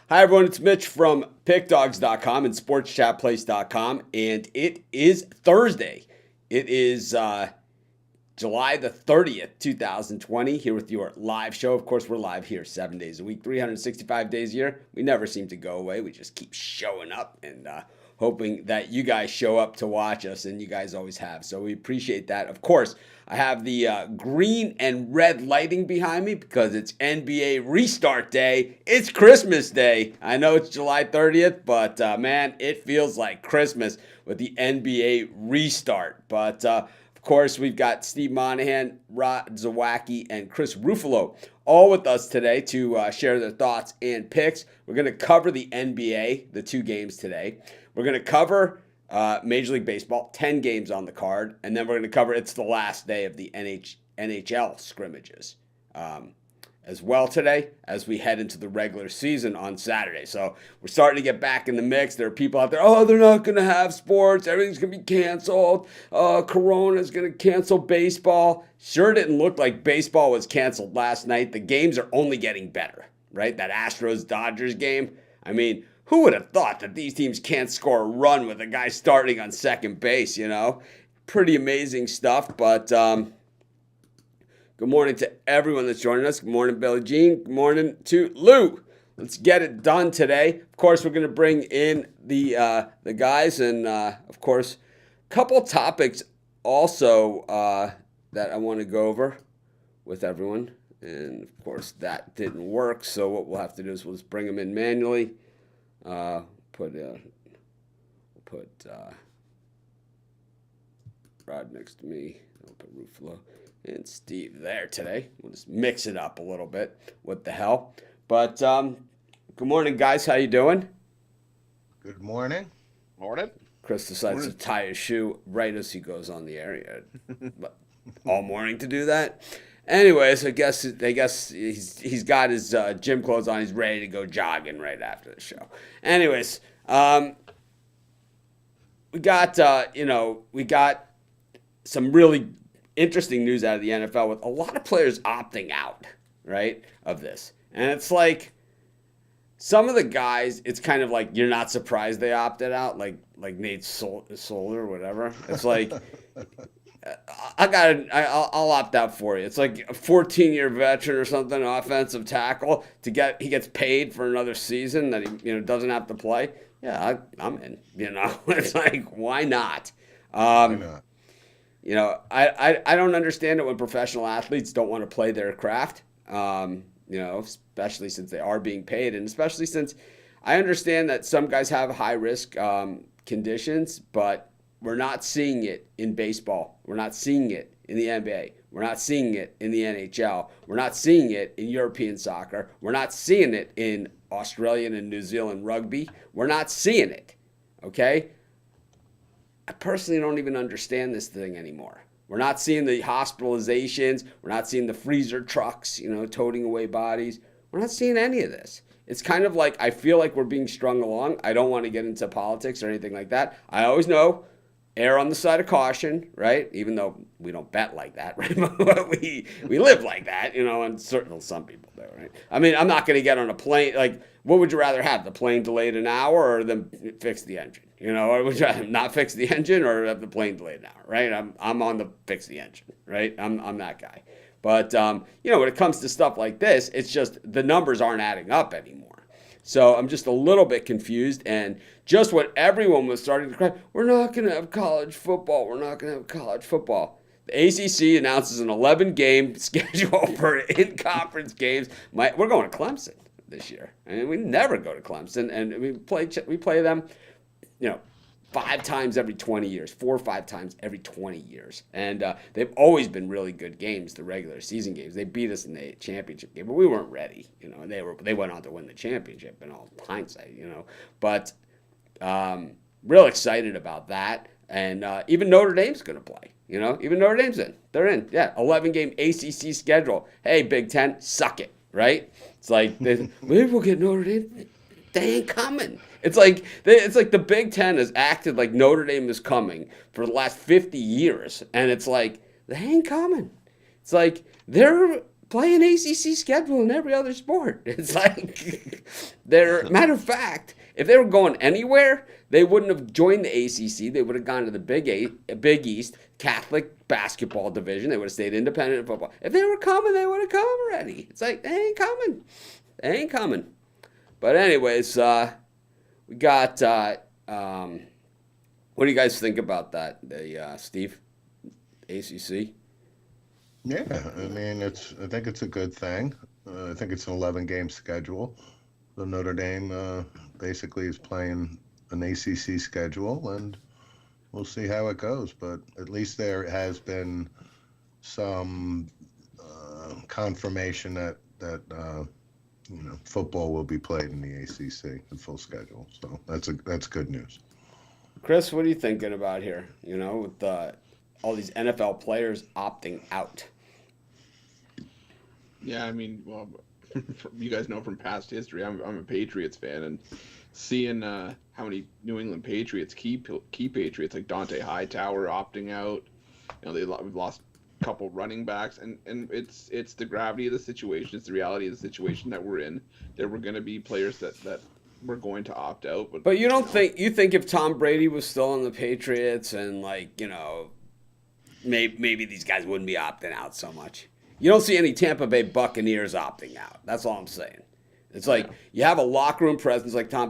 Hi, everyone. It's Mitch from PickDogs.com and SportsChatPlace.com, and it is Thursday. It is July the 30th, 2020, here with your live show. Of course, we're live here 7 days a week, 365 days a year. We never seem to go away. We just keep showing up and hoping that you guys show up to watch us, and you guys always have. So we appreciate that. Of course, I have the green and red lighting behind me because it's NBA restart day. It's Christmas Day. I know it's July 30th, but man, it feels like Christmas with the NBA restart. But of course, we've got Steve Monahan, Rod Zawacki, and Chris Ruffalo all with us today to share their thoughts and picks. We're going to cover the NBA, the two games today. We're going to cover Major League Baseball, 10 games on the card, and then we're going to cover it's the last day of the NHL scrimmages as well today as we head into the regular season on Saturday. So we're starting to get back in the mix. There are people out there, they're not going to have sports. Everything's going to be canceled. Corona's going to cancel baseball. Sure didn't look like baseball was canceled last night. The games are only getting better, right? That Astros-Dodgers game. I mean, who would have thought that these teams can't score a run with a guy starting on second base, you know? Pretty amazing stuff, but good morning to everyone that's joining us. Good morning, Billie Jean. Good morning to Lou. Let's get it done today. Of course, we're going to bring in the guys, and of course, a couple topics also that I want to go over with everyone. And of course, that didn't work, so what we'll have to do is we'll just bring them in manually. Put Rod next to me. I'll put Ruffalo and Steve there today. We'll just mix it up a little bit. What the hell? But good morning, guys. How you doing? Good morning. Morning. Chris decides to tie his shoe right as he goes on the air. But all morning to do that. Anyways, I guess he's got his gym clothes on. He's ready to go jogging right after the show. Anyways, we got some really interesting news out of the NFL with a lot of players opting out, right, of this. And it's like some of the guys, it's kind of like you're not surprised they opted out, like Nate Solder or whatever. It's like I'll opt out for you. It's like a 14-year veteran or something, offensive tackle he gets paid for another season that he doesn't have to play. Yeah, I'm in. It's like why not? Why not? I don't understand it when professional athletes don't want to play their craft. Especially since they are being paid, and especially since I understand that some guys have high risk conditions, but we're not seeing it in baseball. We're not seeing it in the NBA. We're not seeing it in the NHL. We're not seeing it in European soccer. We're not seeing it in Australian and New Zealand rugby. We're not seeing it, okay? I personally don't even understand this thing anymore. We're not seeing the hospitalizations. We're not seeing the freezer trucks, toting away bodies. We're not seeing any of this. It's kind of like I feel like we're being strung along. I don't want to get into politics or anything like that. I always know err on the side of caution, right? Even though we don't bet like that, right? But we live like that, and some people do, right? I mean, I'm not going to get on a plane. Like, what would you rather have? The plane delayed an hour or them fix the engine? Or would you rather not fix the engine or have the plane delayed an hour, right? I'm on the fix the engine, right? I'm that guy. But, when it comes to stuff like this, it's just the numbers aren't adding up anymore. So I'm just a little bit confused, and just what everyone was starting to cry, we're not going to have college football. We're not going to have college football. The ACC announces an 11-game schedule for in-conference games. We're going to Clemson this year. I mean, we never go to Clemson, and we play them, 5 times every 20 years, 4 or 5 times every 20 years. And they've always been really good games, the regular season games. They beat us in the championship game, but we weren't ready, and they went on to win the championship in all hindsight, But real excited about that. And even Notre Dame's going to play, Even Notre Dame's in. They're in. Yeah, 11-game ACC schedule. Hey, Big Ten, suck it, right? It's like, maybe we'll get Notre Dame. They ain't coming. It's like the Big Ten has acted like Notre Dame is coming for the last 50 years, and it's like they ain't coming. It's like they're playing ACC schedule in every other sport. It's like Matter of fact, if they were going anywhere, they wouldn't have joined the ACC. They would have gone to the Big East Catholic basketball division. They would have stayed independent in football. If they were coming, they would have come already. It's like, they ain't coming. They ain't coming. But anyways, we got, what do you guys think about that, Steve? ACC? Yeah, I mean, I think it's a good thing. I think it's an 11-game schedule. So Notre Dame basically is playing an ACC schedule, and we'll see how it goes. But at least there has been some confirmation that football will be played in the ACC in full schedule. So that's good news. Chris, what are you thinking about here? With all these NFL players opting out. Yeah, I mean, well, you guys know from past history, I'm a Patriots fan, and seeing how many New England Patriots key Patriots like Dante Hightower opting out, we've lost a couple running backs, and it's the gravity of the situation, it's the reality of the situation that we're in. There were going to be players that were going to opt out, but you think if Tom Brady was still on the Patriots and maybe these guys wouldn't be opting out so much. You don't see any Tampa Bay Buccaneers opting out. That's all I'm saying. It's like you have a locker room presence like Tom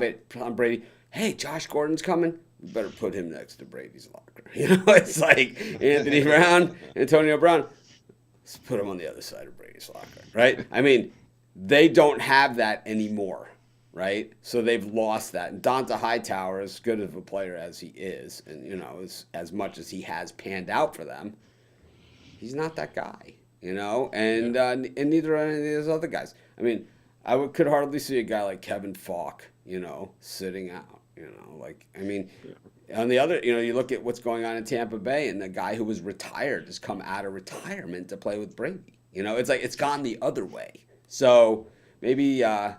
Brady. Hey, Josh Gordon's coming. We better put him next to Brady's locker. It's like Anthony Brown, Antonio Brown. Let's put him on the other side of Brady's locker, right? I mean, they don't have that anymore, right? So they've lost that. And Dante Hightower, as good of a player as he is, and as much as he has panned out for them, he's not that guy. And neither are any of those other guys. I mean, could hardly see a guy like Kevin Falk, sitting out. On the other, you look at what's going on in Tampa Bay, and the guy who was retired has come out of retirement to play with Brady. It's like it's gone the other way. So maybe they're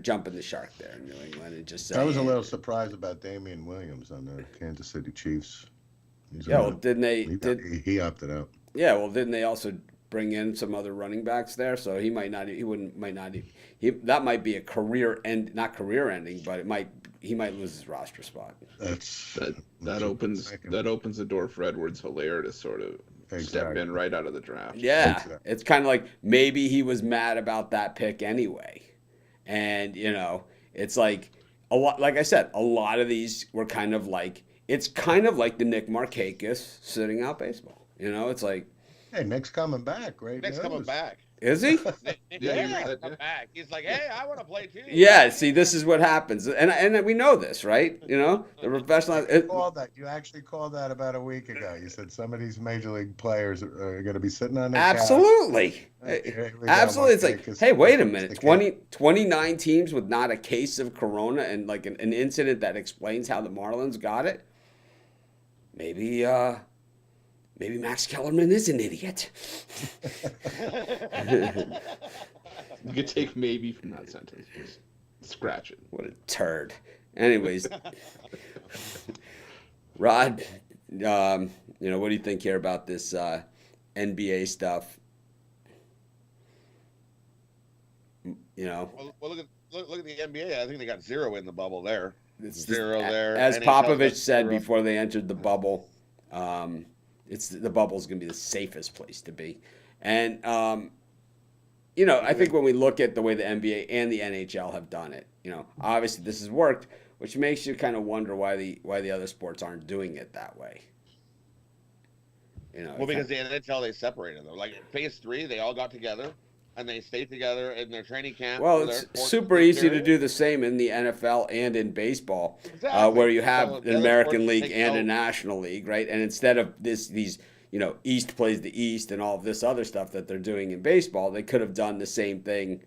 jumping the shark there in New England and just saying. I was a little surprised about Damian Williams on the Kansas City Chiefs. Didn't they? He opted out. Yeah, well, didn't they also bring in some other running backs there? So he might not. That might be a not career ending, but he might lose his roster spot. That opens the door for Edwards-Helaire to sort of step in right out of the draft. Yeah, exactly. It's kind of like maybe he was mad about that pick anyway, and it's like a lot. Like I said, a lot of these were kind of like the Nick Markakis sitting out baseball. It's like, hey, Nick's coming back, right? Nick's coming back. Is he? Nick come back. He's like, hey, I want to play too. Yeah. See, this is what happens, and we know this, right? The professional. You actually called that about a week ago. You said some of these major league players are going to be sitting on their absolutely, absolutely. It's like, hey, wait a minute, 29 teams with not a case of corona, and like an incident that explains how the Marlins got it. Maybe Max Kellerman is an idiot. You could take maybe from that sentence. Just scratch it. What a turd. Anyways, Rod, what do you think here about this NBA stuff? Well, look at the NBA. I think they got 0 in the bubble there. It's zero there. As NHL Popovich said 0. before they entered the bubble, the bubble's going to be the safest place to be. And, I think when we look at the way the NBA and the NHL have done it, obviously this has worked, which makes you kind of wonder why the other sports aren't doing it that way. Because the NHL, they separated them. Like phase 3, they all got together and they stayed together in their training camp. Well, it's super easy to do the same in the NFL and in baseball, exactly. Where you have an American League and a National League, right? And instead of these East plays the East and all of this other stuff that they're doing in baseball, they could have done the same thing.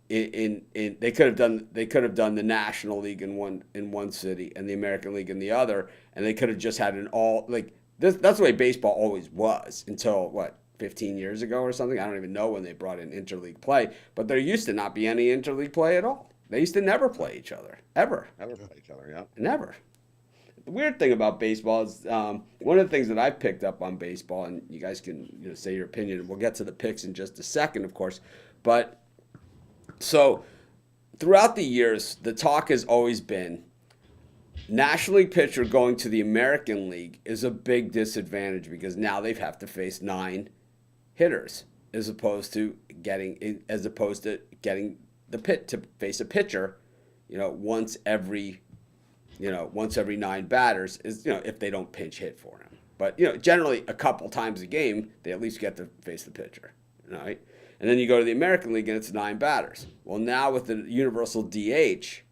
They could have done the National League in one city and the American League in the other, and they could have just had an all like this. That's the way baseball always was until 15 years ago or something. I don't even know when they brought in interleague play, but there used to not be any interleague play at all. They used to never play each other, ever. Never play each other, yeah. Never. The weird thing about baseball is one of the things that I've picked up on baseball, and you guys can say your opinion, and we'll get to the picks in just a second, of course, but So throughout the years, the talk has always been National League pitcher going to the American League is a big disadvantage because now they have to face 9 hitters as opposed to getting the pit to face a pitcher, once every 9 batters is, if they don't pinch hit for him. But, generally a couple times a game, they at least get to face the pitcher, right? And then you go to the American League and it's 9 batters. Well, now with the universal DH,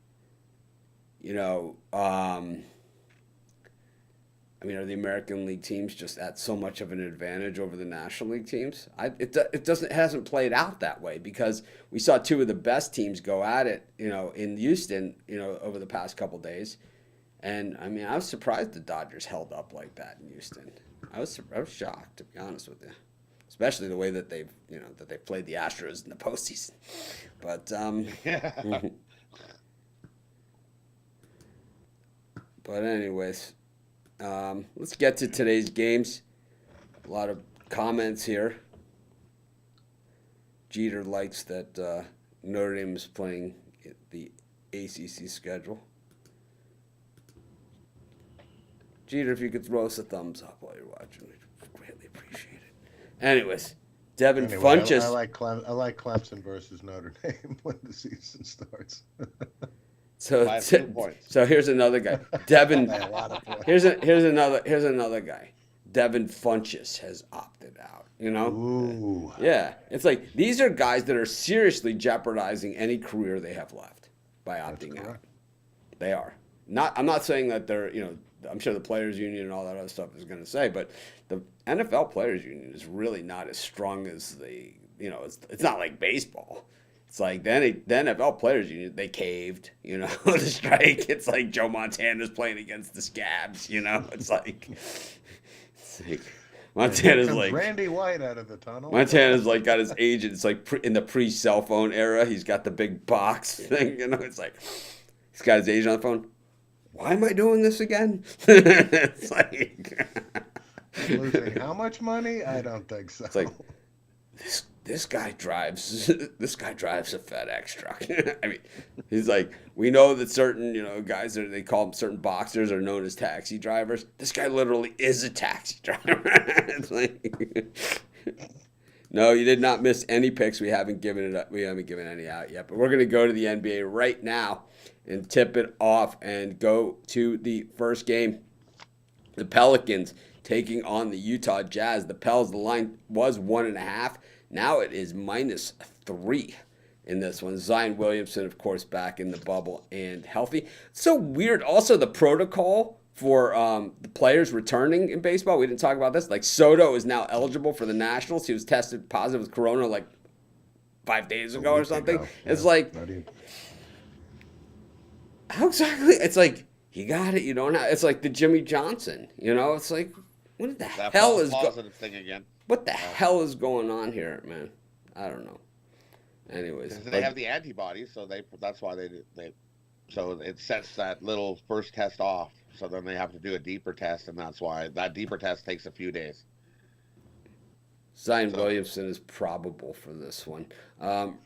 are the American League teams just at so much of an advantage over the National League teams? It hasn't played out that way because we saw 2 of the best teams go at it, in Houston, over the past couple days. And I was surprised the Dodgers held up like that in Houston. I was shocked, to be honest with you, especially the way that they've played the Astros in the postseason. But but anyways, let's get to today's games. A lot of comments here. Jeter likes that Notre Dame is playing the ACC schedule. Jeter, if you could throw us a thumbs up while you're watching, we'd greatly appreciate it. Anyways, Devin Funchess. I like Clemson versus Notre Dame when the season starts. So here's another guy. Devin. Here's another guy. Devin Funchess has opted out. Ooh. Yeah, it's like these are guys that are seriously jeopardizing any career they have left by opting out. They are not. I'm not saying that they're. I'm sure the players' union and all that other stuff is going to say, but the NFL players' union is really not as strong as the. It's not like baseball. It's like the NFL players union, they caved, the strike. It's like Joe Montana's playing against the Scabs, It's like Montana's like Randy White out of the tunnel. Montana's like got his agent. It's like in the pre-cell phone era. He's got the big box thing, It's like he's got his agent on the phone. Why am I doing this again? It's like losing how much money? I don't think so. It's like this guy drives a FedEx truck. He's like, we know that certain, guys they call them certain boxers are known as taxi drivers. This guy literally is a taxi driver. It's like, no, you did not miss any picks. We haven't given any out yet, but we're going to go to the NBA right now and tip it off and go to the first game. The Pelicans taking on the Utah Jazz. The line was 1.5. Now it is -3 in this one. Zion Williamson, of course, back in the bubble and healthy. So weird. Also, the protocol for the players returning in baseball. We didn't talk about this. Like Soto is now eligible for the Nationals. He was tested positive with corona like 5 days ago or something. It's like, how exactly? It's like, you got it, you don't have. It's like the Jimmy Johnson. It's like, what the hell is positive thing again? What the hell is going on here, man? I don't know. Anyways, they have the antibodies, so that's why so it sets that little first test off. So then they have to do a deeper test, and that's why that deeper test takes a few days. Zion Williamson is probable for this one.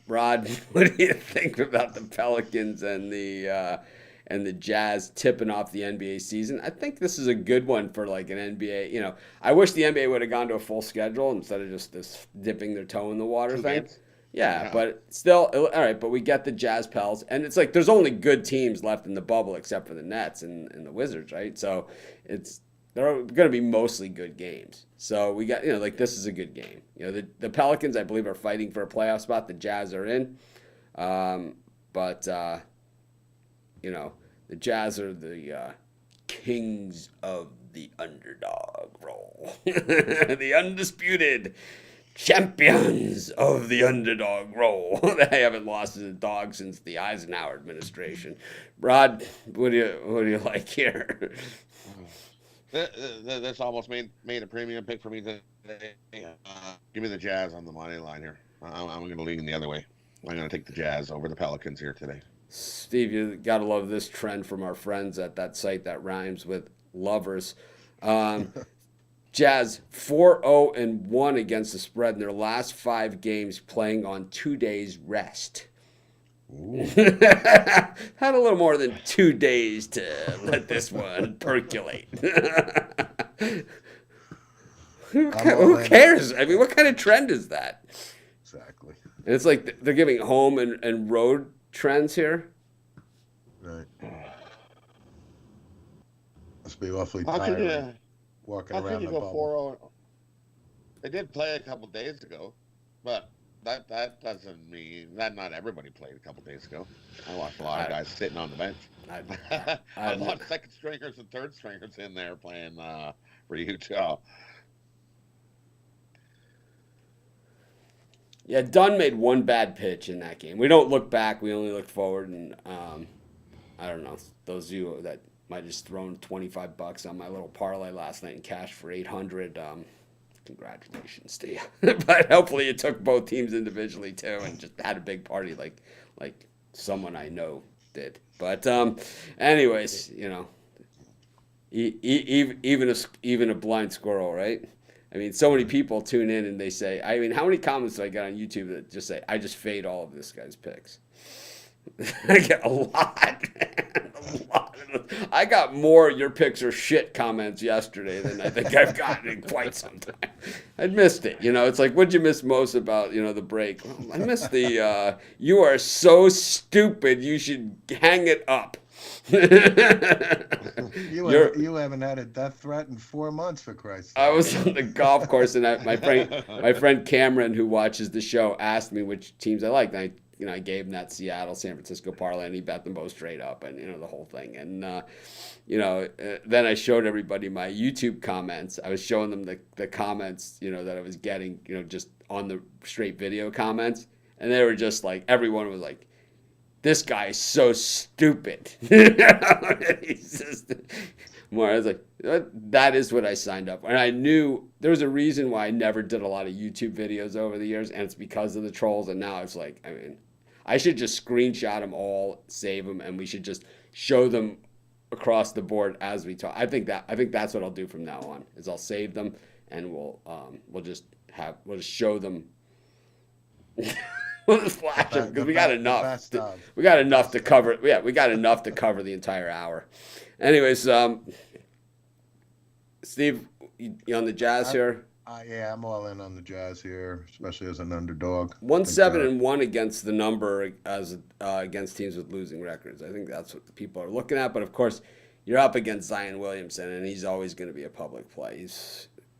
Rod, what do you think about the Pelicans and the Jazz tipping off the NBA season? I think this is a good one for like an NBA. I wish the NBA would have gone to a full schedule instead of just this dipping their toe in the water thing. Yeah, but still, all right. But we get the Jazz Pels, and it's like there's only good teams left in the bubble except for the Nets and the Wizards, right? So they're going to be mostly good games. So we got this is a good game. The Pelicans, I believe, are fighting for a playoff spot. The Jazz are in, but the Jazz are the kings of the underdog role, the undisputed champions of the underdog role. They haven't lost as a dog since the Eisenhower administration. Rod, what do you like here? This almost made a premium pick for me today. Give me the Jazz on the money line here. I'm going to lean the other way. I'm going to take the Jazz over the Pelicans here today. Steve, you got to love this trend from our friends at that site that rhymes with lovers. Jazz 4-0-1 against the spread in their last 5 games, playing on 2 days rest. Ooh. Had a little more than 2 days to let this one percolate. Who cares? I mean, what kind of trend is that? Exactly. And it's like they're giving home and road trends here. Right. Must be awfully How can tiring you? walking How can around you the go bubble. 4-0? They did play a couple days ago, but that doesn't mean that not everybody played a couple days ago. I watched a lot of guys sitting on the bench. I A lot of second stringers and third stringers in there playing for Utah. Yeah, Dunn made one bad pitch in that game. We don't look back; we only look forward. And I don't know, those of you that might have just thrown $25 on my little parlay last night and cashed for 800. Congratulations to you. But hopefully, you took both teams individually too, and just had a big party like someone I know did. But anyways, even a blind squirrel, right? I mean, so many people tune in and they say, I mean, how many comments do I get on YouTube that just say, I just fade all of this guy's picks? I get a lot, man. A lot. I got more your picks are shit comments yesterday than I think I've gotten in quite some time. I missed it. It's like, what'd you miss most about, the break? Well, I missed the, you are so stupid, you should hang it up. You haven't had a death threat in 4 months, for Christ's sake. I was on the golf course, and my friend Cameron, who watches the show, asked me which teams I liked. And I gave him that Seattle San Francisco parlay, and he bet them both straight up, and the whole thing. And then I showed everybody my YouTube comments. I was showing them the comments that I was getting just on the straight video comments, and they were just like, everyone was like, this guy is so stupid. He's just more. I was like, that is what I signed up for. And I knew there was a reason why I never did a lot of YouTube videos over the years, and it's because of the trolls. And now it's like, I mean, I should just screenshot them all, save them, and we should just show them across the board as we talk. I think that's what I'll do from now on. Is I'll save them, and we'll just show them. We'll just flash them because we got enough. We got enough to cover. Yeah, we got enough to cover the entire hour. Anyways, Steve, you on the Jazz here? Yeah, I'm all in on the Jazz here, especially as an underdog. 1-7-1 against the number as against teams with losing records. I think that's what the people are looking at. But of course, you're up against Zion Williamson, and he's always going to be a public play.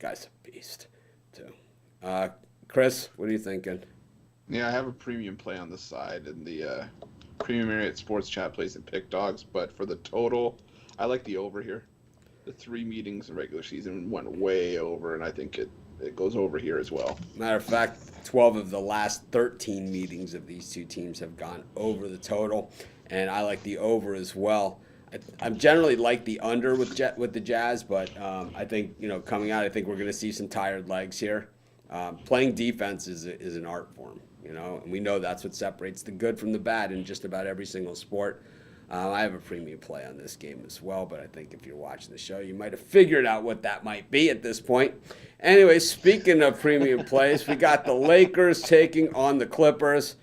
Guy's a beast, too. Chris, what are you thinking? Yeah, I have a premium play on the side, and the Premium Marriott Sports Chat plays in pick dogs. But for the total, I like the over here. The 3 meetings in regular season went way over, and I think it goes over here as well. Matter of fact, 12 of the last 13 meetings of these two teams have gone over the total, and I like the over as well. I generally like the under with the Jazz, but I think coming out, I think we're going to see some tired legs here. Playing defense is an art form, and we know that's what separates the good from the bad in just about every single sport. I have a premium play on this game as well, but I think if you're watching the show, you might have figured out what that might be at this point. Anyway, speaking of premium plays, we got the Lakers taking on the Clippers.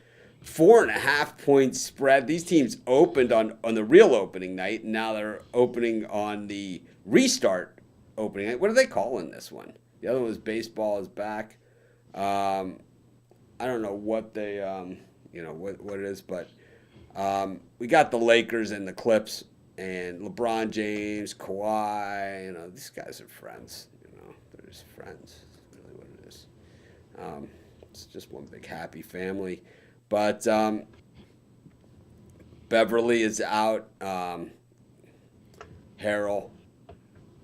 4.5-point spread. These teams opened on the real opening night, and now they're opening on the restart opening night. What are they calling this one? The other one was baseball is back. I don't know what they, what it is, but we got the Lakers and the Clips and LeBron James, Kawhi. These guys are friends. They're just friends. That's really what it is. It's just one big happy family. But Beverly is out. Harrell,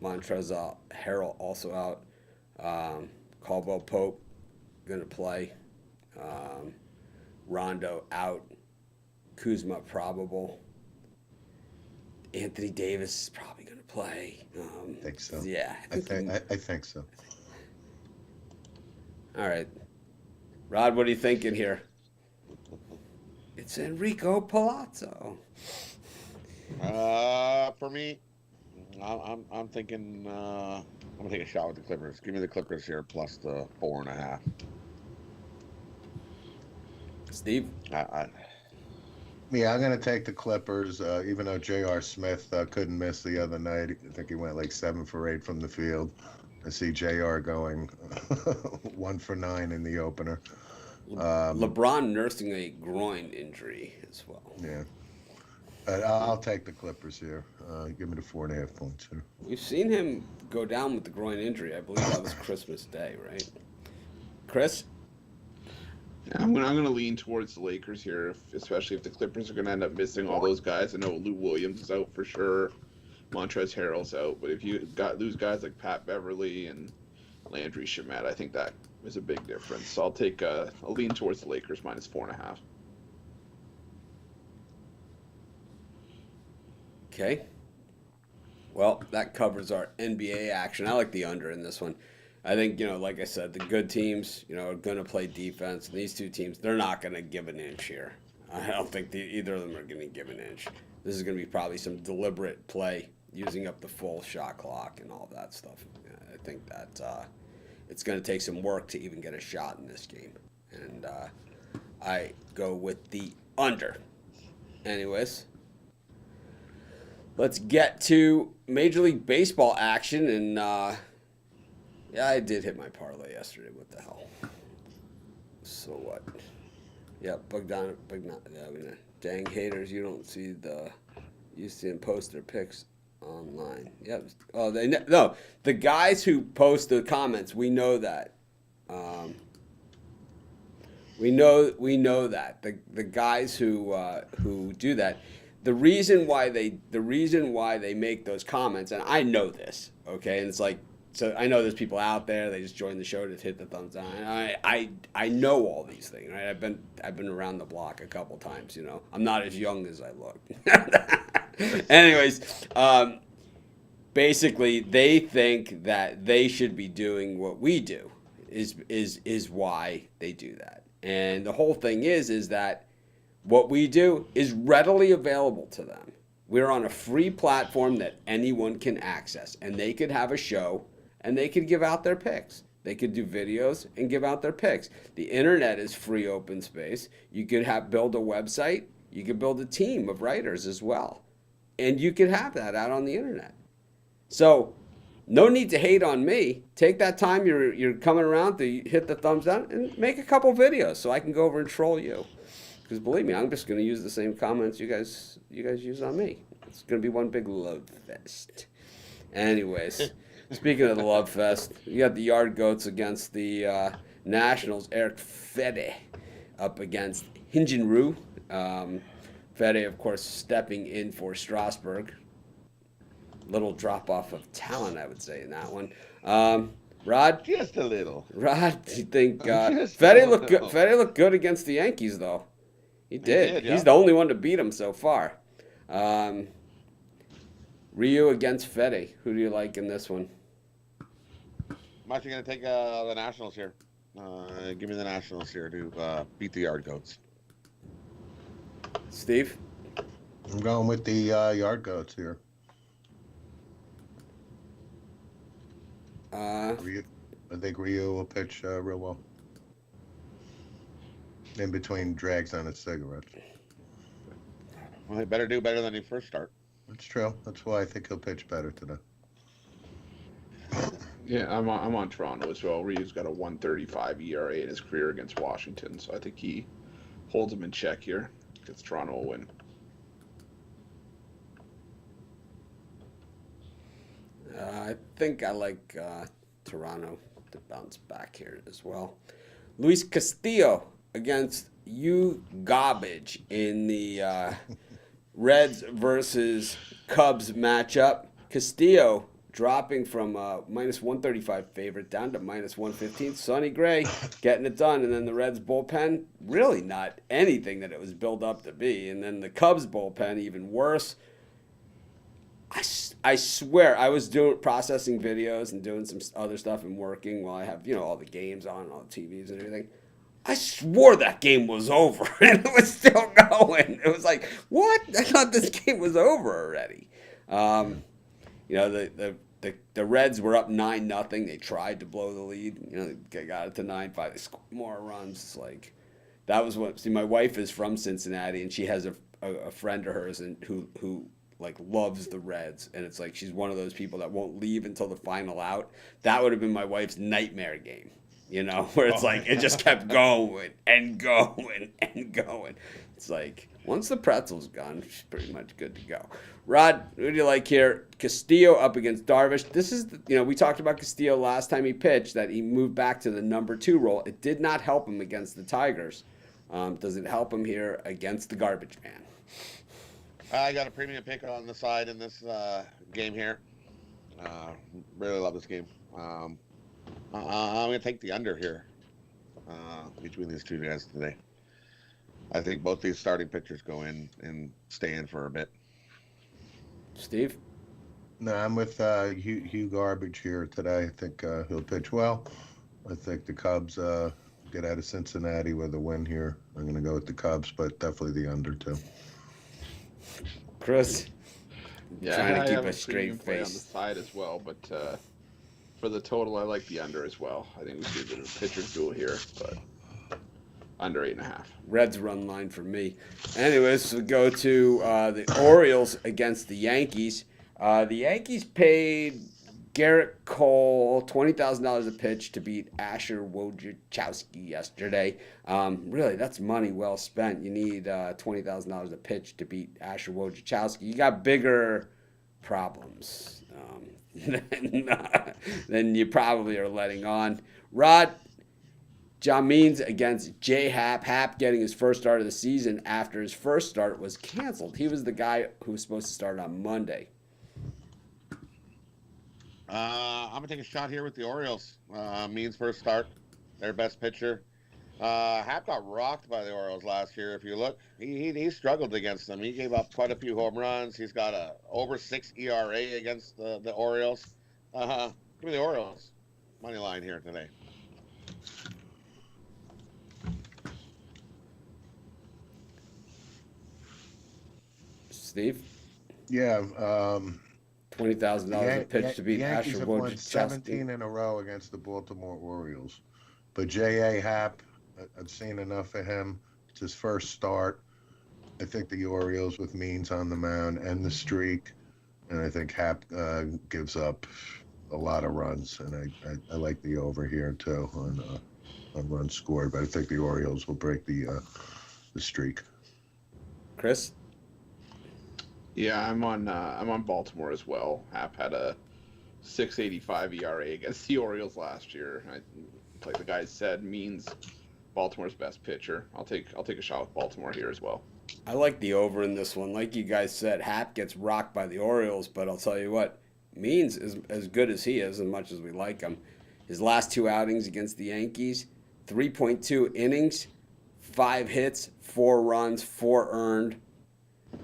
Montrezl Harrell also out. Caldwell Pope going to play. Rondo out. Kuzma probable. Anthony Davis is probably going to play. I think so. Yeah. I think so. All right. Rod, what are you thinking here? It's Enrico Palazzo. For me, I'm thinking I'm gonna take a shot with the Clippers. Give me the Clippers here plus the 4.5. Steve? Yeah, I'm going to take the Clippers, even though J.R. Smith couldn't miss the other night. I think he went like 7 for 8 from the field. I see J.R. going 1 for 9 in the opener. LeBron nursing a groin injury as well. Yeah. But I'll take the Clippers here. Give me the 4.5 points here. We've seen him go down with the groin injury. I believe that was Christmas Day, right? Chris? Yeah, I'm gonna lean towards the Lakers here, especially if the Clippers are gonna end up missing all those guys. I know Lou Williams is out for sure, Montrezl Harrell's out, but if you lose guys like Pat Beverly and Landry Shamet, I think that is a big difference. So I'll lean towards the Lakers minus 4.5. Okay. Well, that covers our NBA action. I like the under in this one. I think, like I said, the good teams, are going to play defense. And these two teams, they're not going to give an inch here. I don't think either of them are going to give an inch. This is going to be probably some deliberate play, using up the full shot clock and all that stuff. I think that it's going to take some work to even get a shot in this game. And I go with the under. Anyways, let's get to Major League Baseball action. And yeah, I did hit my parlay yesterday. What the hell? So what? Yeah, Bogdan. Yeah, dang haters! You don't see them post their pics online. Yep. Oh, no. The guys who post the comments, we know that. We know that the guys who do that. The reason why they make those comments, and I know this, okay, and it's like, so I know there's people out there, they just join the show to hit the thumbs down. I know all these things, right? I've been around the block a couple times, I'm not as young as I look. Anyways, basically they think that they should be doing what we do is why they do that. And the whole thing is that what we do is readily available to them. We're on a free platform that anyone can access, and they could have a show and they could give out their picks. They could do videos and give out their picks. The internet is free open space. You could build a website. You could build a team of writers as well. And you could have that out on the internet. So no need to hate on me. Take that time you're coming around to hit the thumbs down and make a couple videos so I can go over and troll you. Because believe me, I'm just going to use the same comments you guys use on me. It's going to be one big love fest. Anyways, speaking of the love fest, you got the Yard Goats against the Nationals. Eric Fede up against Hinjin-Ryu. Fede, of course, stepping in for Strasburg. Little drop-off of talent, I would say, in that one. Rod? Just a little. Rod, do you think Fede looked good? Fede looked good against the Yankees, though. He did. Yeah. He's the only one to beat him so far. Ryu against Fede. Who do you like in this one? I'm actually going to take the Nationals here. Give me the Nationals here to beat the Yard Goats. Steve? I'm going with the Yard Goats here. I think Ryu will pitch real well. In between drags on his cigarettes. Well, he better do better than he first start. That's true. That's why I think he'll pitch better today. Yeah, I'm on Toronto as well. Ryu's got a 1.35 ERA in his career against Washington, so I think he holds him in check here. Gets Toronto a win. I think I like Toronto to bounce back here as well. Luis Castillo against you garbage in the Reds versus Cubs matchup. Castillo dropping from minus 135 favorite down to minus 115. Sonny Gray getting it done. And then the Reds bullpen, really not anything that it was built up to be. And then the Cubs bullpen, even worse. I swear, I was processing videos and doing some other stuff and working while I have, all the games on, all the TVs and everything. I swore that game was over, and it was still going. It was like, what? I thought this game was over already. The Reds were up 9-0. They tried to blow the lead. They got it to 9-5. They scored more runs. It's like, that was what. See, my wife is from Cincinnati, and she has a friend of hers and who like loves the Reds, and it's like she's one of those people that won't leave until the final out. That would have been my wife's nightmare game, where it's like it just kept going and going and going. It's like once the pretzel's gone, she's pretty much good to go. Rod, who do you like here? Castillo up against Darvish. This is, we talked about Castillo last time he pitched, that he moved back to the number 2 role. It did not help him against the Tigers. Does it help him here against the garbage man? I got a premium pick on the side in this game here. Really love this game. I'm going to take the under here between these two guys today. I think both these starting pitchers go in and stay in for a bit. Steve? No, I'm with Hugh Garbage here today. I think he'll pitch well. I think the Cubs get out of Cincinnati with a win here. I'm going to go with the Cubs, but definitely the under too. Chris? Yeah, Trying to I keep have a straight premium play on the face. side as well, but for the total, I like the under as well. I think we see a bit of a pitcher's duel here, but under 8.5. Reds run line for me. Anyways, we go to the Orioles against the Yankees. The Yankees paid Garrett Cole $20,000 a pitch to beat Asher Wojciechowski yesterday. Really, that's money well spent. You need $20,000 a pitch to beat Asher Wojciechowski. You got bigger problems than you probably are letting on. Rod, John Means against J. Happ. Happ getting his first start of the season after his first start was canceled. He was the guy who was supposed to start on Monday. I'm going to take a shot here with the Orioles. Means first start, their best pitcher. Happ got rocked by the Orioles last year. If you look, he struggled against them. He gave up quite a few home runs. He's got a over 6 ERA against the Orioles. Give me the Orioles. Money line here today. Steve? Yeah. $20,000 a pitch to beat Yankees Asher have won Wojciechowski. 17 in a row against the Baltimore Orioles. But J.A. Happ, I've seen enough of him. It's his first start. I think the Orioles with Means on the mound and the streak. And I think Happ gives up a lot of runs. And I like the over here, too, on runs scored. But I think the Orioles will break the streak. Chris? Yeah, I'm on Baltimore as well. Happ had a 6.85 ERA against the Orioles last year. Like the guy said, Means Baltimore's best pitcher. I'll take a shot with Baltimore here as well. I like the over in this one. Like you guys said, Happ gets rocked by the Orioles, but I'll tell you what, Means is as good as he is, as much as we like him. His last 2 outings against the Yankees, 3.2 innings, 5 hits, 4 runs, 4 earned.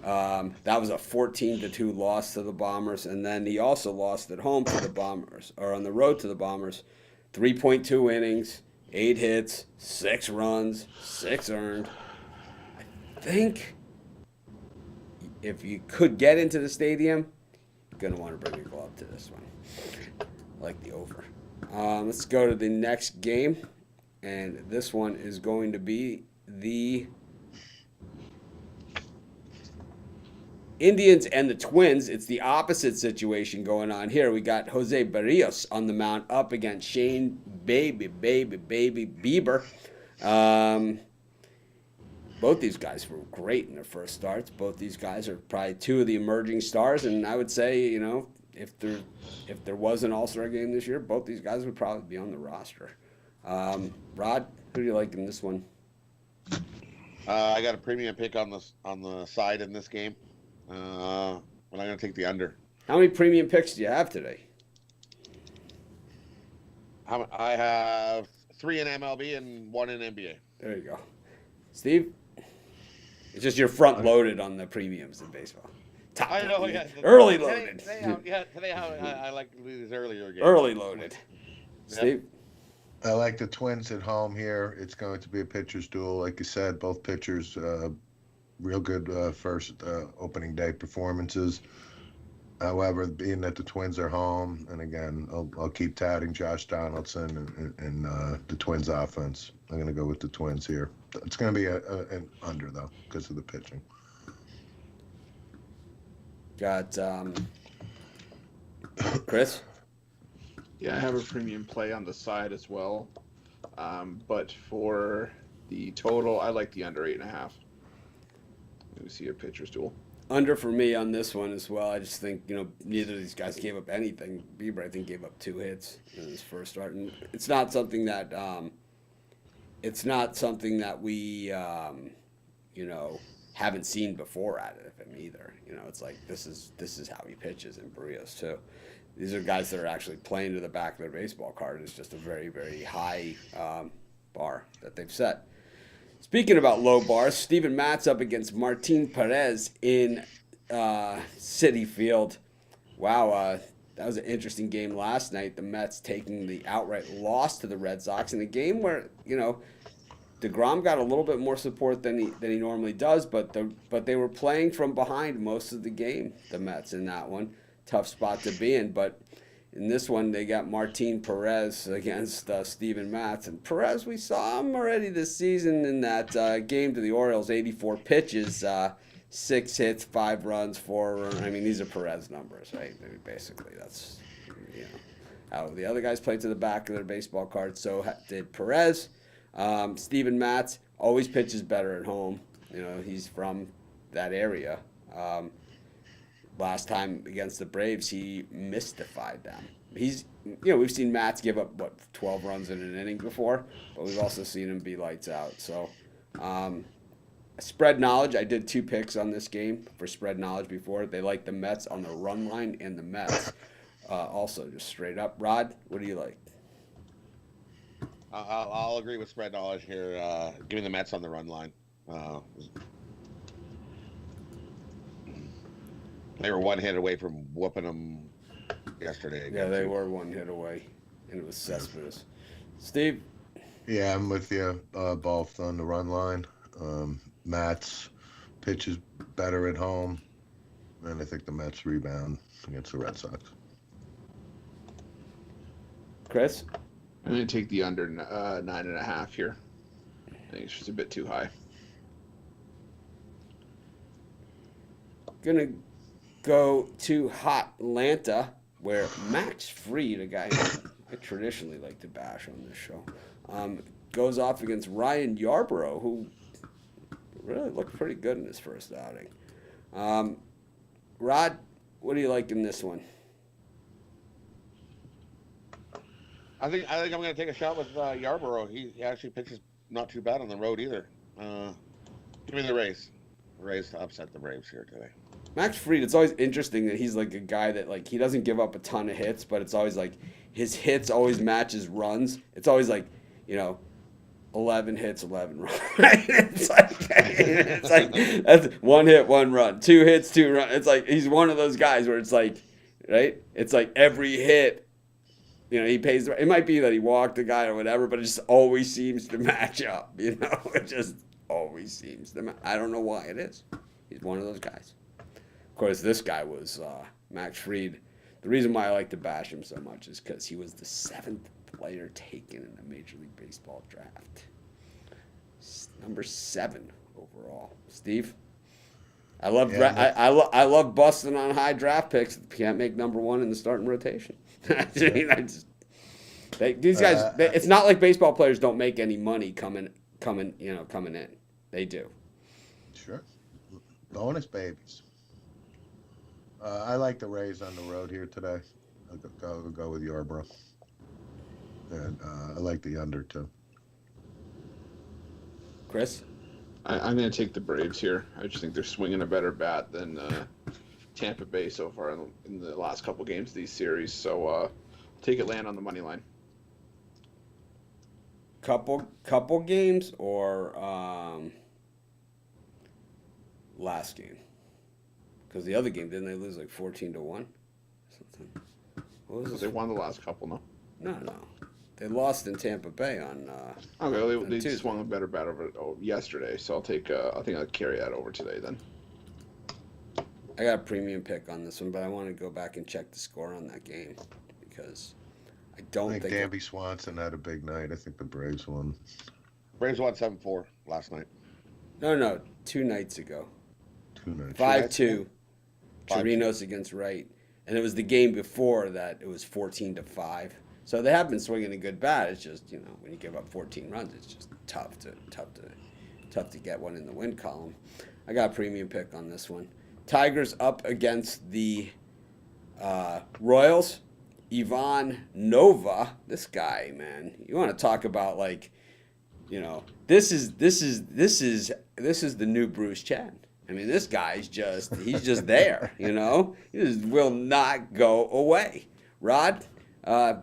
That was a 14-2 loss to the Bombers, and then he also lost at home to the Bombers, or on the road to the Bombers. 3.2 innings, 8 hits, 6 runs, 6 earned. I think if you could get into the stadium, you're going to want to bring your glove to this one. I like the over. Let's go to the next game, and this one is going to be the Indians and the Twins. It's the opposite situation going on here. We got Jose Barrios on the mound up against Shane Baby Bieber. Both these guys were great in their first starts. Both these guys are probably 2 of the emerging stars, and I would say, if there was an All-Star game this year, both these guys would probably be on the roster. Rod, who do you like in this one? I got a premium pick on the side in this game. But I'm going to take the under. How many premium picks do you have today? I have 3 in MLB and 1 in NBA. There you go. Steve? It's just you're front loaded on the premiums in baseball. Top I know, loaded. yeah. Early loaded. Today I like to do these earlier games. Early loaded. Yep. Steve? I like the Twins at home here. It's going to be a pitcher's duel. Like you said, both pitchers, real good first opening day performances. However, being that the Twins are home, and again, I'll keep touting Josh Donaldson and the Twins offense. I'm going to go with the Twins here. It's going to be an under, though, because of the pitching. Got Chris. Yeah, I have a premium play on the side as well. But for the total, I like the under 8.5. Let me see your pitcher's duel. Under for me on this one as well. I just think, neither of these guys gave up anything. Bieber, I think, gave up 2 hits in his first start, and it's not something that we haven't seen before out of him either. It's like this is how he pitches in Barrios too. These are guys that are actually playing to the back of their baseball card. It's just a very, very high bar that they've set. Speaking about low bars, Steven Matz up against Martin Perez in Citi Field. Wow, that was an interesting game last night. The Mets taking the outright loss to the Red Sox in a game where, DeGrom got a little bit more support than he normally does, but they were playing from behind most of the game, the Mets, in that one. Tough spot to be in, but in this one, they got Martin Perez against Steven Matz. And Perez, we saw him already this season in that game to the Orioles, 84 pitches, 6 hits, 5 runs, 4. I mean, these are Perez numbers, right? Basically, that's, how the other guys played to the back of their baseball cards. So did Perez. Steven Matz always pitches better at home. He's from that area. Last time against the Braves, he mystified them. We've seen Matz give up 12 runs in an inning before, but we've also seen him be lights out. So, spread knowledge. I did 2 picks on this game for spread knowledge before. They like the Mets on the run line and the Mets. Also, just straight up. Rod, what do you like? I'll agree with spread knowledge here. Give me the Mets on the run line. They were 1 hit away from whooping them yesterday. Yeah, they were 1 hit away, and it was Cespedes. Steve? Yeah, I'm with you both on the run line. Mets pitches better at home, and I think the Mets rebound against the Red Sox. Chris? I'm going to take the under 9.5 here. I think it's just a bit too high. Gonna go to Hot Atlanta, where Max Fried, a guy I traditionally like to bash on this show, goes off against Ryan Yarbrough, who really looked pretty good in his first outing. Rod, what do you like in this one? I think I'm going to take a shot with Yarborough. He actually pitches not too bad on the road either. Give me the Rays. The Rays to upset the Braves here today. Max Fried, it's always interesting that he's like a guy that like he doesn't give up a ton of hits, but it's always like his hits always match his runs. It's always like, 11 hits, 11 runs. Right? It's like that's 1 hit, 1 run, 2 hits, 2 runs. It's like he's one of those guys where it's like, right? It's like every hit, he pays. It might be that he walked a guy or whatever, but it just always seems to match up. It just always seems to. I don't know why it is. He's one of those guys. Of course, this guy was Max Fried. The reason why I like to bash him so much is because he was the 7th player taken in the Major League Baseball draft. Number 7 overall. Steve? I love busting on high draft picks. Can't make number 1 in the starting rotation. These guys. It's not like baseball players don't make any money coming in. They do. Sure. Bonus babies. I like the Rays on the road here today. I'll go with Yarbrough. And I like the under, too. Chris? I'm going to take the Braves here. I just think they're swinging a better bat than Tampa Bay so far in the last couple games of these series. So take Atlanta on the money line. Couple games or last game? Because the other game, didn't they lose like 14-1? Something. What was Because they won the last couple, no? No. They lost in Tampa Bay on. Okay, they Tuesday. swung a better bat over yesterday, so I'll take. I think I'll carry that over today then. I got a premium pick on this one, but I want to go back and check the score on that game because I don't I think think. Dansby Swanson had a big night. I think the Braves won. Braves won 7-4 last night. No, 2 nights ago. 2 nights. 5-2. Chirinos against Wright. And it was the game before that it was 14-5. So they have been swinging a good bat. It's just, when you give up 14 runs, it's just tough to get one in the win column. I got a premium pick on this one. Tigers up against the Royals. Ivan Nova, this guy, man. You want to talk about this is the new Bruce Chen. I mean, this guy's he's just there, He just will not go away. Rod,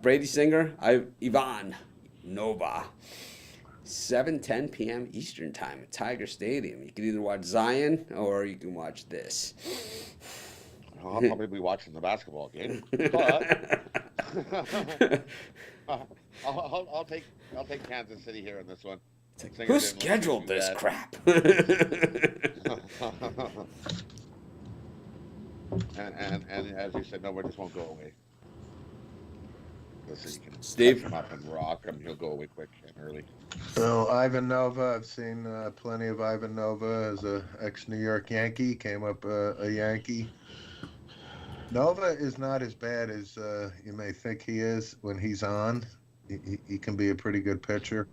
Brady Singer, Ivan Nova. 7:10 p.m. Eastern Time at Tiger Stadium. You can either watch Zion or you can watch this. I'll probably be watching the basketball game, but I'll take Kansas City here in this one. Who scheduled this crap? and as you said, nobody just won't go away. So you can Steve? catch him up and rock him. He'll go away quick and early. So Ivan Nova, I've seen plenty of Ivan Nova as a ex-New York Yankee, came up a Yankee. Nova is not as bad as you may think he is when he's on. He can be a pretty good pitcher.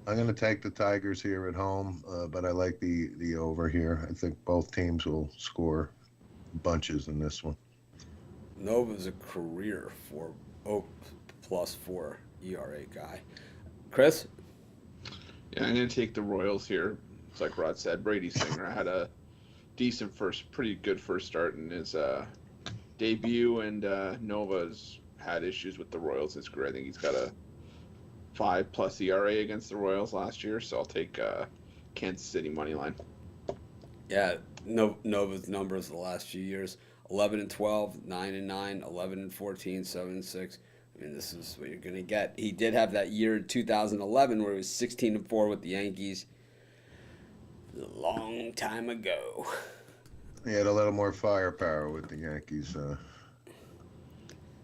I'm going to take the Tigers here at home, but I like the over here. I think both teams will score bunches in this one. Nova's a career +4 ERA guy. Chris? Yeah, I'm going to take the Royals here. It's like Rod said, Brady Singer had a decent pretty good first start in his debut, and Nova's had issues with the Royals in his career. I think he's got a 5+ ERA against the Royals last year, so I'll take Kansas City money line. Yeah, Nova's numbers the last few years: 11-12, 9-9, 11-14, 7-6. I mean, this is what you're gonna get. He did have that year in 2011 where he was 16-4 with the Yankees. A long time ago. He had a little more firepower with the Yankees.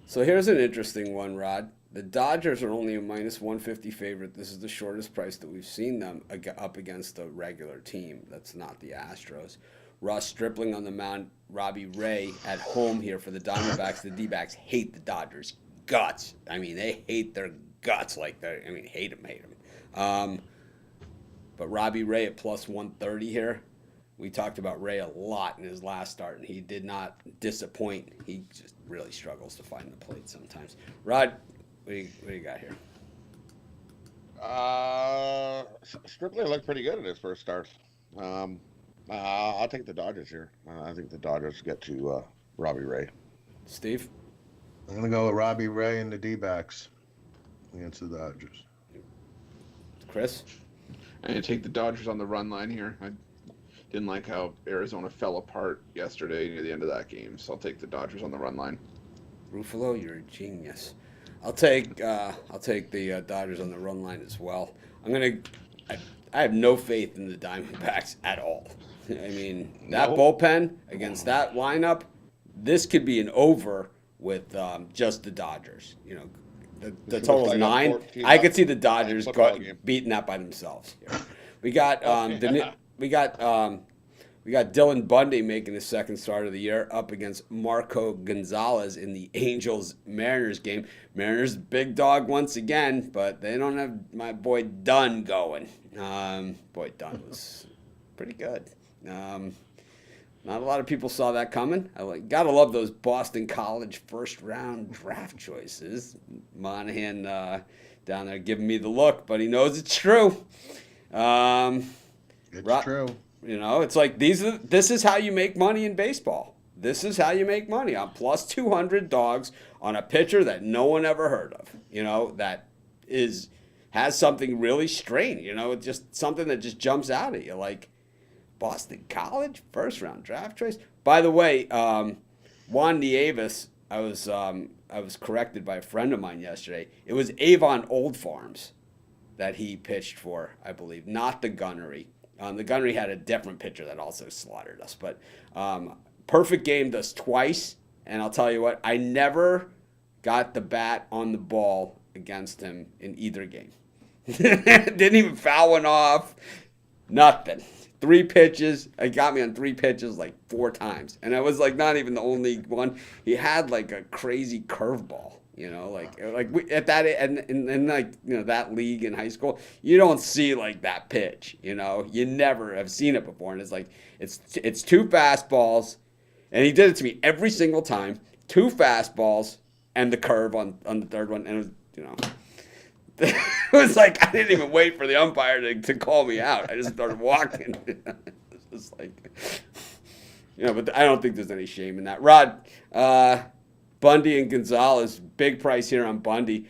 So here's an interesting one, Rod. The Dodgers are only a -150 favorite. This is the shortest price that we've seen them up against a regular team. That's not the Astros. Ross Stripling on the mound. Robbie Ray at home here for the Diamondbacks. The D-backs hate the Dodgers' guts. I mean, they hate their guts hate them. But Robbie Ray at +130 here. We talked about Ray a lot in his last start, and he did not disappoint. He just really struggles to find the plate sometimes. Rod, what do you got here? Stripling looked pretty good at his first start. I'll take the Dodgers here. I think the Dodgers get to Robbie Ray. Steve? I'm going to go with Robbie Ray and the D-backs against the Dodgers. Chris? I'm going to take the Dodgers on the run line here. I didn't like how Arizona fell apart yesterday near the end of that game, so I'll take the Dodgers on the run line. Ruffalo, you're a genius. I'll take the Dodgers on the run line as well. I have no faith in the Diamondbacks at all. I mean, that bullpen against that lineup, this could be an over with just the Dodgers. The total's 9. I could see the Dodgers beating that by themselves. Here. We got we got Dylan Bundy making his second start of the year up against Marco Gonzalez in the Angels-Mariners game. Mariners big dog once again, but they don't have my boy Dunn going. Boy, Dunn was pretty good. Not a lot of people saw that coming. Gotta love those Boston College first-round draft choices. Monahan down there giving me the look, but he knows it's true. It's true. It's like this is how you make money in baseball. This is how you make money on +200 dogs on a pitcher that no one ever heard of. That has something really strange. It's just something that just jumps out at you. Like Boston College first round draft choice. By the way, Juan Nieves, I was corrected by a friend of mine yesterday. It was Avon Old Farms that he pitched for, I believe, not the Gunnery. The Gunnery had a different pitcher that also slaughtered us. But perfect game does twice, and I'll tell you what, I never got the bat on the ball against him in either game. Didn't even foul one off. Nothing. 3 pitches. He got me on 3 pitches like 4 times. And I was like not even the only one. He had like a crazy curveball. At that and like that league in high school, you don't see like that pitch. You never have seen it before, and it's like it's 2 fastballs, and he did it to me every single time. 2 fastballs and the curve on the third one, and it was it was like I didn't even wait for the umpire to call me out. I just started walking. It's just like but I don't think there's any shame in that. Rod. Bundy and Gonzalez, big price here on Bundy.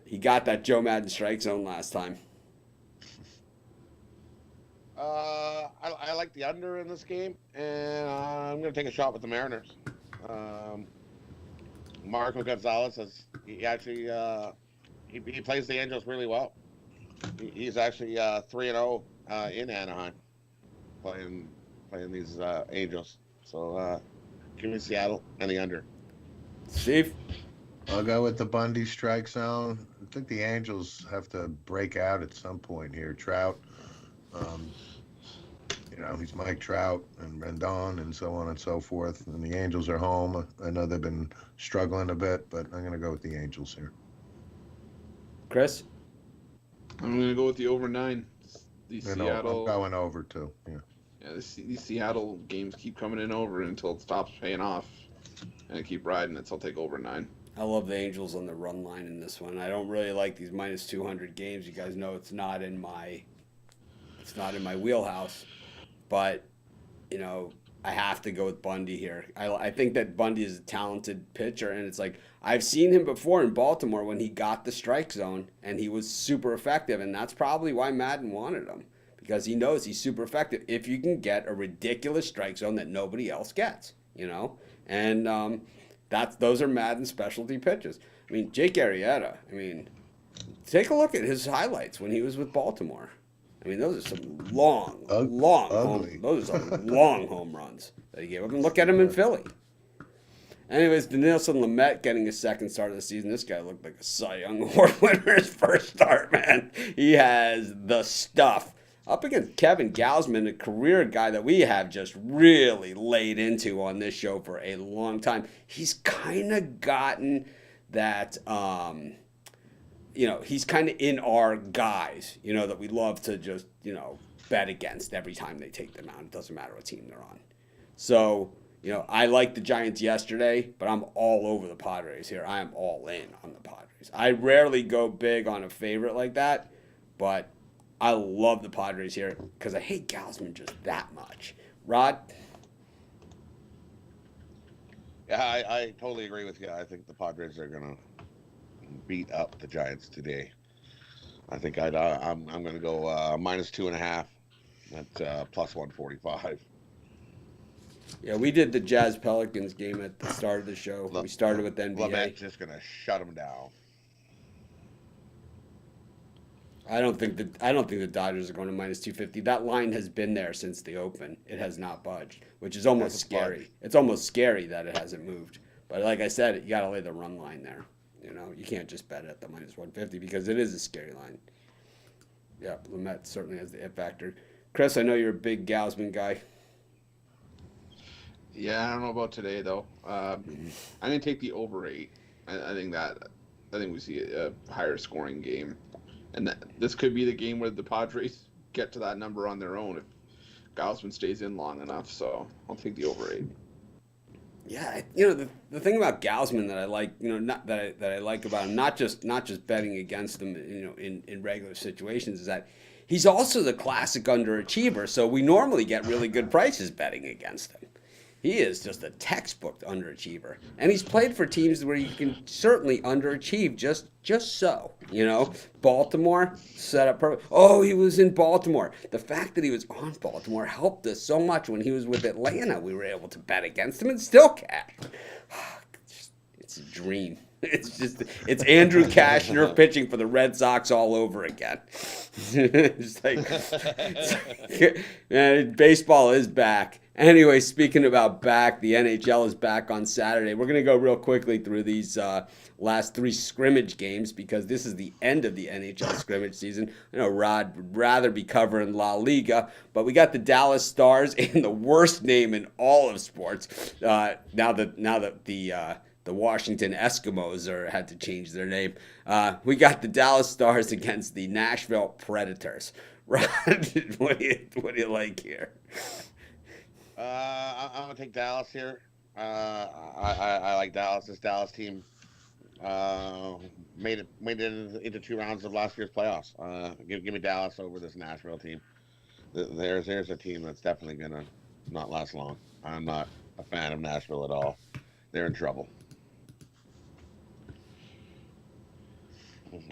He got that Joe Madden strike zone last time. I like the under in this game, and I'm going to take a shot with the Mariners. Marco Gonzalez he actually he plays the Angels really well. He's actually 3-0 in Anaheim, playing these Angels. So give me Seattle and the under. Steve? I'll go with the Bundy strike zone. I think the Angels have to break out at some point here. Trout, he's Mike Trout and Rendon and so on and so forth. And the Angels are home. I know they've been struggling a bit, but I'm going to go with the Angels here. Chris? I'm going to go with the over 9. Seattle. I'm going over too. Yeah. Yeah, these Seattle games keep coming in over until it stops paying off. And I keep riding it, so I'll take over 9. I love the Angels on the run line in this one. I don't really like these minus 200 games. You guys know it's not in my wheelhouse. But, I have to go with Bundy here. I think that Bundy is a talented pitcher, and it's like I've seen him before in Baltimore when he got the strike zone, and he was super effective, and that's probably why Madden wanted him, because he knows he's super effective if you can get a ridiculous strike zone that nobody else gets, And those are Madden specialty pitches. I mean, Jake Arrieta, take a look at his highlights when he was with Baltimore. Those are some long home runs that he gave up. And look at him in Philly. Anyways, Denilson Lamet getting his second start of the season. This guy looked like a Cy Young Award winner his first start, man. He has the stuff. Up against Kevin Gausman, a career guy that we have just really laid into on this show for a long time. He's kind of gotten that, he's kind of in our guys, that we love to just, bet against every time they take them out. It doesn't matter what team they're on. So, I like the Giants yesterday, but I'm all over the Padres here. I am all in on the Padres. I rarely go big on a favorite like that, but I love the Padres here because I hate Gausman just that much. Rod? Yeah, I totally agree with you. I think the Padres are going to beat up the Giants today. I think I'm going to go minus 2.5 at plus 145. Yeah, we did the Jazz Pelicans game at the start of the show. We started with NBA. Lamet's just going to shut them down. I don't think the Dodgers are going to minus 250. That line has been there since the open. It has not budged, which is almost scary. It's almost scary that it hasn't moved. But like I said, you got to lay the run line there. You can't just bet at the minus 150 because it is a scary line. Yeah, Lamet certainly has the it factor. Chris, I know you're a big Gausman guy. Yeah, I don't know about today though. I'm gonna take the over 8. I think we see a higher scoring game. And this could be the game where the Padres get to that number on their own if Gausman stays in long enough. So I'll take the over 8. Yeah, the thing about Gausman that I like, not that I like about him, not just betting against him, in regular situations, is that he's also the classic underachiever. So we normally get really good prices betting against him. He is just a textbook underachiever. And he's played for teams where you can certainly underachieve just so. Baltimore set up perfect. Oh, he was in Baltimore. The fact that he was on Baltimore helped us so much when he was with Atlanta. We were able to bet against him and still cash. It's a dream. It's Andrew Kashner pitching for the Red Sox all over again. It's like, man, baseball is back. Anyway, speaking about back, the NHL is back on Saturday. We're going to go real quickly through these last 3 scrimmage games because this is the end of the NHL scrimmage season. I know Rod would rather be covering La Liga, but we got the Dallas Stars and the worst name in all of sports. Now that the Washington Eskimos had to change their name. We got the Dallas Stars against the Nashville Predators. Rod, what do you like here? I'm gonna take Dallas here. I like Dallas. This Dallas team made it into 2 rounds of last year's playoffs. Give me Dallas over this Nashville team. There's a team that's definitely gonna not last long. I'm not a fan of Nashville at all. They're in trouble.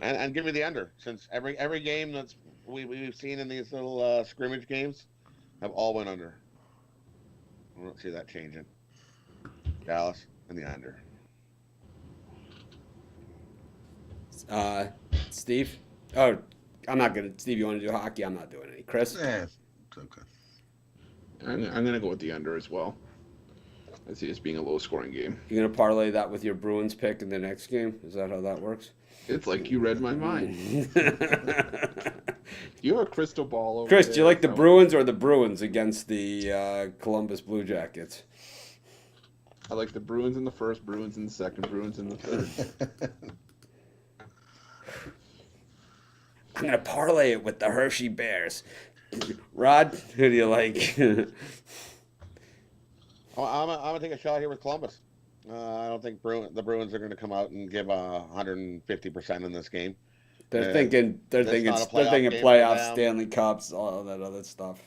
And give me the under, since every game that's we've seen in these little scrimmage games have all went under. I don't see that changing. Dallas and the under. Steve? Oh, I'm not going to. Steve, you want to do hockey? I'm not doing any. Chris? Yeah, it's okay. I'm going to go with the under as well. I see this being a low-scoring game. You're going to parlay that with your Bruins pick in the next game? Is that how that works? It's like you read my mind. You have a crystal ball over Chris, there. do you like the Bruins or the Bruins against the Columbus Blue Jackets? I like the Bruins in the first, Bruins in the second, Bruins in the third. I'm going to parlay it with the Hershey Bears. Rod, who do you like? I'm gonna take a shot here with Columbus. I don't think the Bruins are going to come out and give 150% in this game. They're thinking not a playoff game for playoffs, them. Stanley Cups, all that other stuff.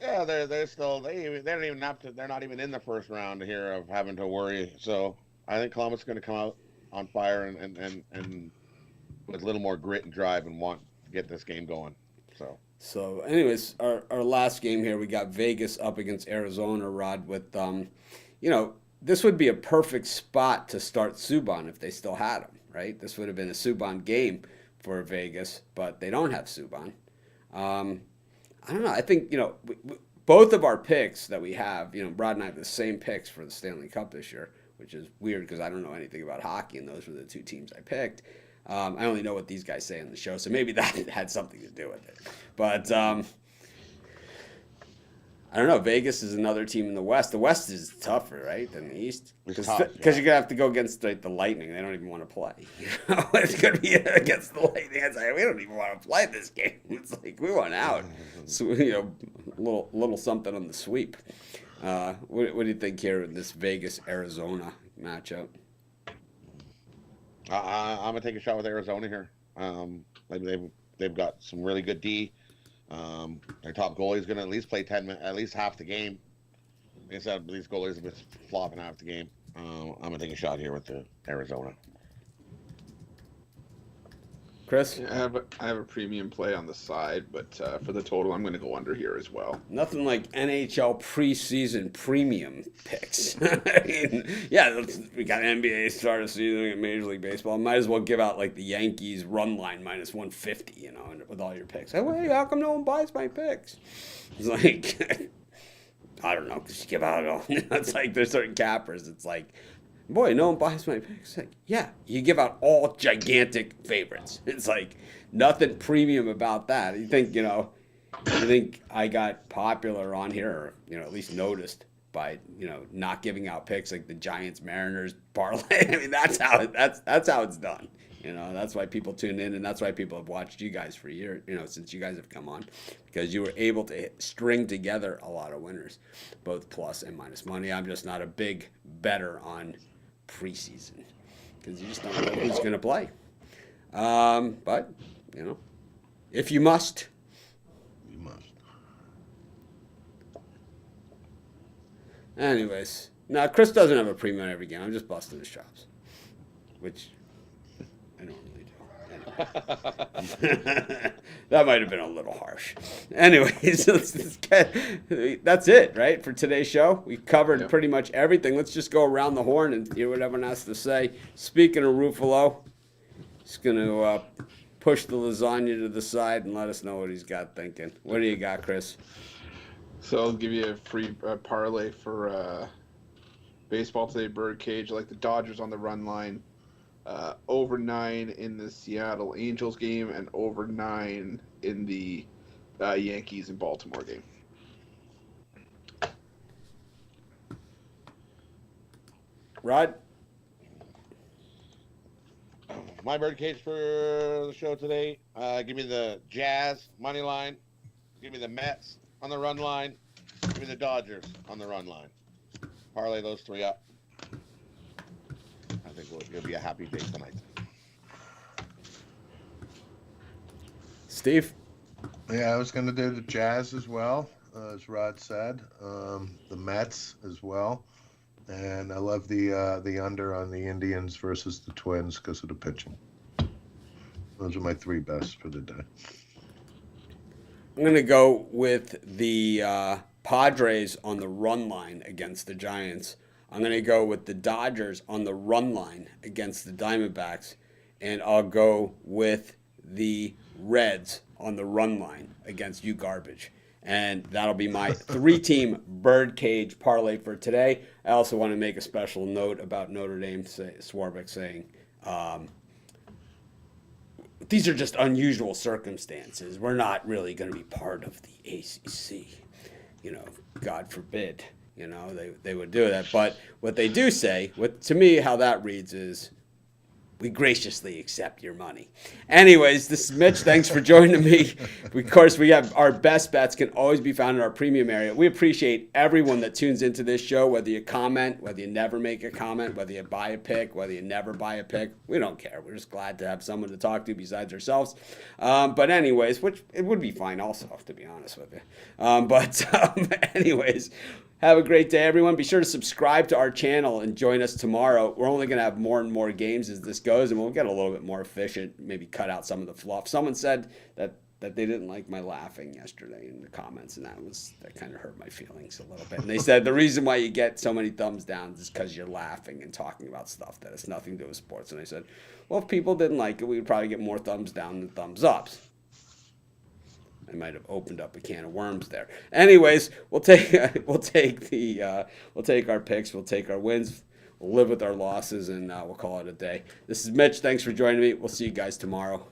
Yeah, they're still they don't even have to. They're not even in the first round here of having to worry. So I think Columbus is going to come out on fire and with a little more grit and drive and want to get this game going. So, anyways, our last game here, we got Vegas up against Arizona, Rod, with, this would be a perfect spot to start Subban if they still had him, right? This would have been a Subban game for Vegas, but they don't have Subban. I don't know. I think, both of our picks that we have, Rod and I have the same picks for the Stanley Cup this year, which is weird because I don't know anything about hockey, and those were the 2 teams I picked. I only know what these guys say on the show, so maybe that had something to do with it. But I don't know. Vegas is another team in the West. The West is tougher, right, than the East? Because It's tough, you're going to have to go against the Lightning. They don't even want to play. It's going to be against the Lightning. It's like, we don't even want to play this game. It's like, we want out. So, little something on the sweep. What do you think here in this Vegas-Arizona matchup? I'm gonna take a shot with Arizona here. They've got some really good D. Their top goalie is gonna at least play at least half the game. Instead, these goalies have been flopping half the game. I'm gonna take a shot here with the Arizona. Chris? Yeah, I have a premium play on the side, but for the total, I'm going to go under here as well. Nothing like NHL preseason premium picks. I mean, yeah, we got NBA start of season and Major League Baseball. Might as well give out like the Yankees run line minus 150, with all your picks. Hey, wait, how come no one buys my picks? It's like, I don't know, because you give out all. It's like there's certain cappers. It's like, boy, no one buys my picks. Like, yeah, you give out all gigantic favorites. It's like nothing premium about that. You think I got popular on here, or at least noticed by not giving out picks like the Giants Mariners parlay. I mean, that's how it's done. That's why people tune in, and that's why people have watched you guys for years. Since you guys have come on, because you were able to string together a lot of winners, both plus and minus money. I'm just not a big bettor on preseason because you just don't know who's going to play. But if you must, You must. anyways. Now Chris doesn't have a premium every game. I'm just busting his chops, which I don't really do. Anyway. That might have been a little harsh. Anyways, that's it, right, for today's show. We covered pretty much everything. Let's just go around the horn and hear what everyone has to say. Speaking of Ruffalo, he's going to push the lasagna to the side and let us know what he's got thinking. What do you got, Chris? So I'll give you a free parlay for baseball today. Birdcage. I like the Dodgers on the run line. Over 9 in the Seattle Angels game, and over 9 in the Yankees and Baltimore game. Rod? My birdcage for the show today. Give me the Jazz money line. Give me the Mets on the run line. Give me the Dodgers on the run line. Parlay those 3 up. I think it'll be a happy day tonight. Steve? Yeah, I was going to do the Jazz as well, as Rod said. The Mets as well. And I love the under on the Indians versus the Twins because of the pitching. Those are my 3 best for the day. I'm going to go with the Padres on the run line against the Giants. I'm going to go with the Dodgers on the run line against the Diamondbacks. And I'll go with the Reds on the run line against you garbage. And that'll be my 3-team birdcage parlay for today. I also want to make a special note about Notre Dame, Swarbrick saying, these are just unusual circumstances. We're not really going to be part of the ACC. You know, God forbid, you know, they would do that. But what they do say, to me, how that reads is, we graciously accept your money. Anyways, this is Mitch. Thanks for joining me. Of course, we have our best bets can always be found in our premium area. We appreciate everyone that tunes into this show, whether you comment, whether you never make a comment, whether you buy a pick, whether you never buy a pick. We don't care. We're just glad to have someone to talk to besides ourselves. But anyways, which it would be fine also, to be honest with you. Anyways, have a great day, everyone. Be sure to subscribe to our channel and join us tomorrow. We're only going to have more and more games as this goes, and we'll get a little bit more efficient, maybe cut out some of the fluff. Someone said that they didn't like my laughing yesterday in the comments, and that kind of hurt my feelings a little bit. And they said the reason why you get so many thumbs down is because you're laughing and talking about stuff that has nothing to do with sports. And I said, well, if people didn't like it, we would probably get more thumbs down than thumbs ups. I might have opened up a can of worms there. Anyways, we'll take our picks, we'll take our wins, we'll live with our losses, and we'll call it a day. This is Mitch. Thanks for joining me. We'll see you guys tomorrow.